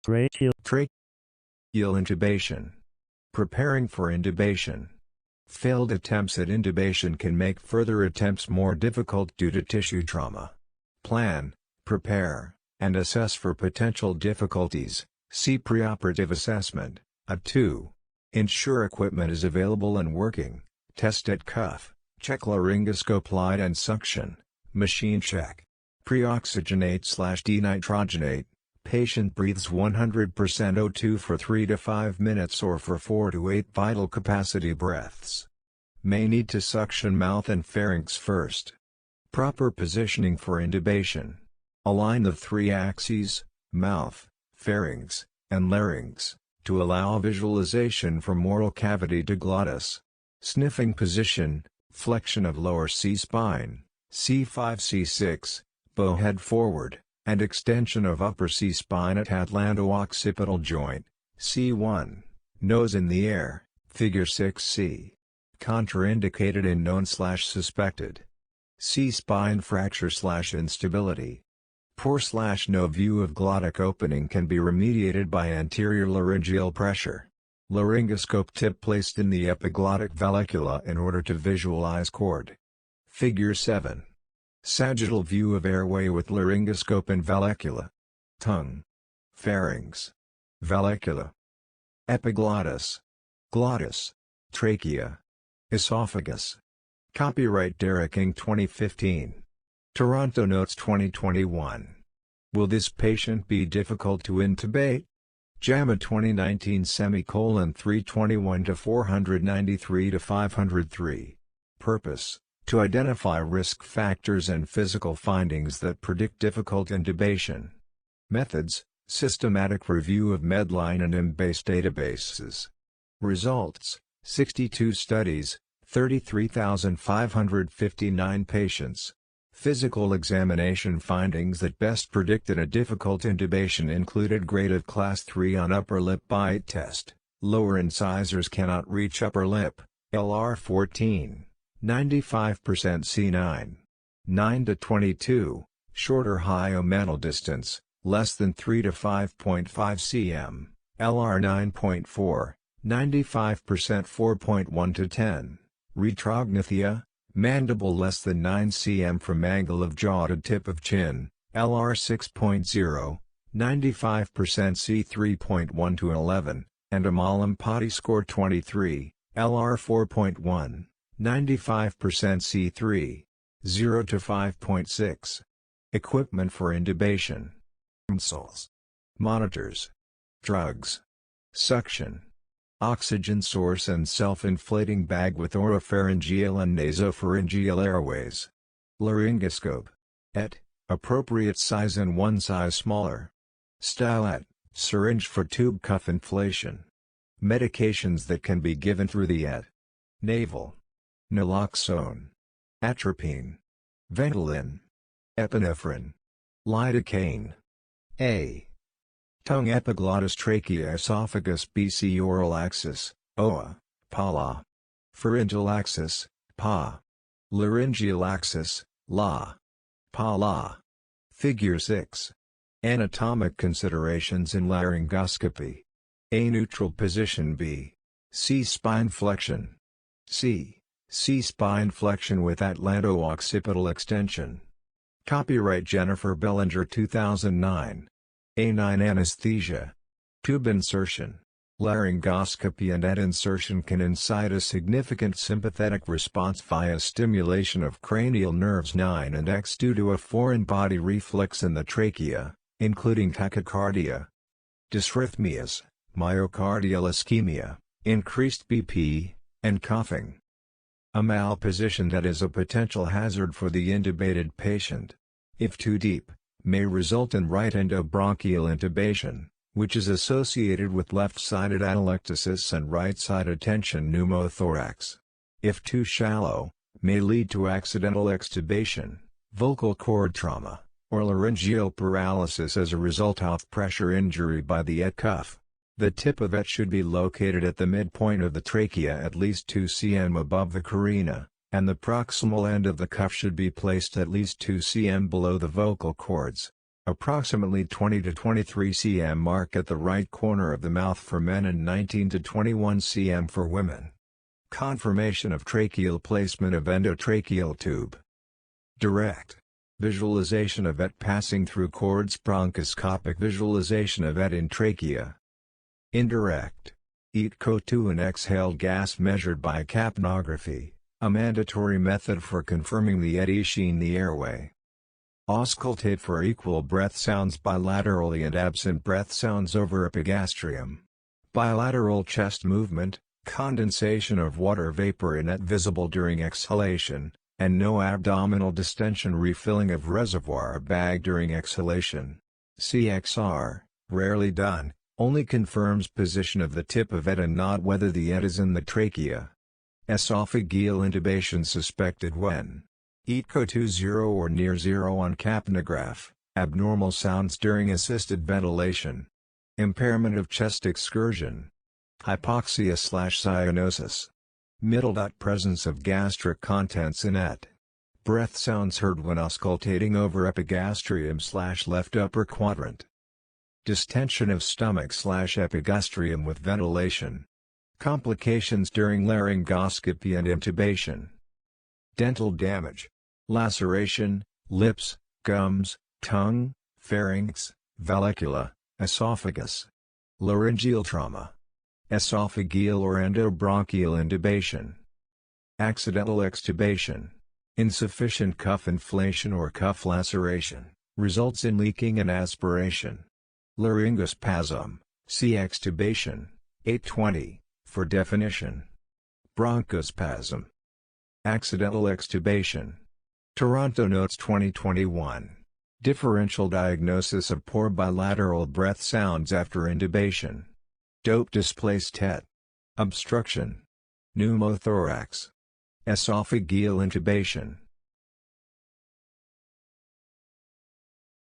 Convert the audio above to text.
Tracheal intubation. Preparing for intubation. Failed attempts at intubation can make further attempts more difficult due to tissue trauma. Plan, prepare, and assess for potential difficulties. See preoperative assessment. A2. Ensure equipment is available and working. Test at cuff. Check laryngoscope light and suction. Machine check. Pre-oxygenate/denitrogenate. Patient breathes 100% O2 for 3 to 5 minutes or for 4 to 8 vital capacity breaths. May need to suction mouth and pharynx first. Proper positioning for intubation. Align the three axes, mouth, pharynx, and larynx, to allow visualization from oral cavity to glottis. Sniffing position, flexion of lower C-spine, C5-C6, bow head forward, and extension of upper C-spine at atlanto-occipital joint, C1, nose in the air, figure 6C. Contraindicated in known/suspected. C-spine fracture/instability. Poor/no view of glottic opening can be remediated by anterior laryngeal pressure. Laryngoscope tip placed in the epiglottic vallecula in order to visualize cord. Figure 7. Sagittal view of airway with laryngoscope and vallecula. Tongue. Pharynx. Vallecula. Epiglottis. Glottis. Trachea. Esophagus. Copyright Derek Ing 2015. Toronto Notes 2021. Will this patient be difficult to intubate? JAMA 2019 321 to 493 to 503. Purpose: to identify risk factors and physical findings that predict difficult intubation. Methods: systematic review of Medline and Embase databases. Results: 62 studies, 33,559 patients. Physical examination findings that best predicted a difficult intubation included grade of class 3 on upper lip bite test, lower incisors cannot reach upper lip, LR14, 95% C9. 9 to 22, shorter hyomental distance, less than 3 to 5.5 cm, LR9.4, 95% 4.1 to 10. Retrognathia, mandible less than 9 cm from angle of jaw to tip of chin, LR 6.0, 95% C 3.1 to 11, and Amalam Potty score 23, LR 4.1, 95% C 3, 0 to 5.6. Equipment for intubation. Consoles. Monitors. Drugs. Suction. Oxygen source and self-inflating bag with oropharyngeal and nasopharyngeal airways. Laryngoscope. Et. Appropriate size and one size smaller. Stylet. Syringe for tube cuff inflation. Medications that can be given through the et. Naval. Naloxone. Atropine. Ventolin. Epinephrine. Lidocaine. A. Tongue, epiglottis, trachea, esophagus, BC, oral axis, OA, PALA. Pharyngeal axis, PA. Laryngeal axis, LA. PALA. Figure 6. Anatomic considerations in laryngoscopy. A. Neutral position. B. C. Spine flexion. C. C-spine flexion with atlanto-occipital extension. Copyright Jennifer Bellinger 2009. A9 anesthesia. Tube insertion. Laryngoscopy and ET insertion can incite a significant sympathetic response via stimulation of cranial nerves 9 and X due to a foreign body reflex in the trachea, including tachycardia, dysrhythmias, myocardial ischemia, increased BP, and coughing. A malposition that is a potential hazard for the intubated patient, if too deep, may result in right endobronchial intubation, which is associated with left-sided atelectasis and right-sided tension pneumothorax. If too shallow, may lead to accidental extubation, vocal cord trauma, or laryngeal paralysis as a result of pressure injury by the et cuff. The tip of et should be located at the midpoint of the trachea at least 2 cm above the carina, and the proximal end of the cuff should be placed at least 2 cm below the vocal cords. Approximately 20 to 23 cm mark at the right corner of the mouth for men and 19 to 21 cm for women. Confirmation of tracheal placement of endotracheal tube. Direct visualization of ET passing through cords. Bronchoscopic visualization of ET in trachea. Indirect. ET CO2 and exhaled gas measured by capnography, a mandatory method for confirming the ET in the airway. Auscultate for equal breath sounds bilaterally and absent breath sounds over epigastrium. Bilateral chest movement, condensation of water vapor in ET visible during exhalation, and no abdominal distension. Refilling of reservoir bag during exhalation. CXR, rarely done, only confirms position of the tip of ET and not whether the ET is in the trachea. Esophageal intubation suspected when ET CO2 0 or near 0 on capnograph, abnormal sounds during assisted ventilation. Impairment of chest excursion. Hypoxia/cyanosis. Middle. Presence of gastric contents in ET. Breath sounds heard when auscultating over epigastrium/left upper quadrant. Distension of stomach/epigastrium with ventilation. Complications during laryngoscopy and intubation. Dental damage. Laceration, lips, gums, tongue, pharynx, vallecula, esophagus. Laryngeal trauma. Esophageal or endobronchial intubation. Accidental extubation. Insufficient cuff inflation or cuff laceration, results in leaking and aspiration. Laryngospasm, see extubation, 820, for definition. Bronchospasm. Accidental extubation. Toronto Notes 2021. Differential diagnosis of poor bilateral breath sounds after intubation. Dope displaced ET. Obstruction. Pneumothorax. Esophageal intubation.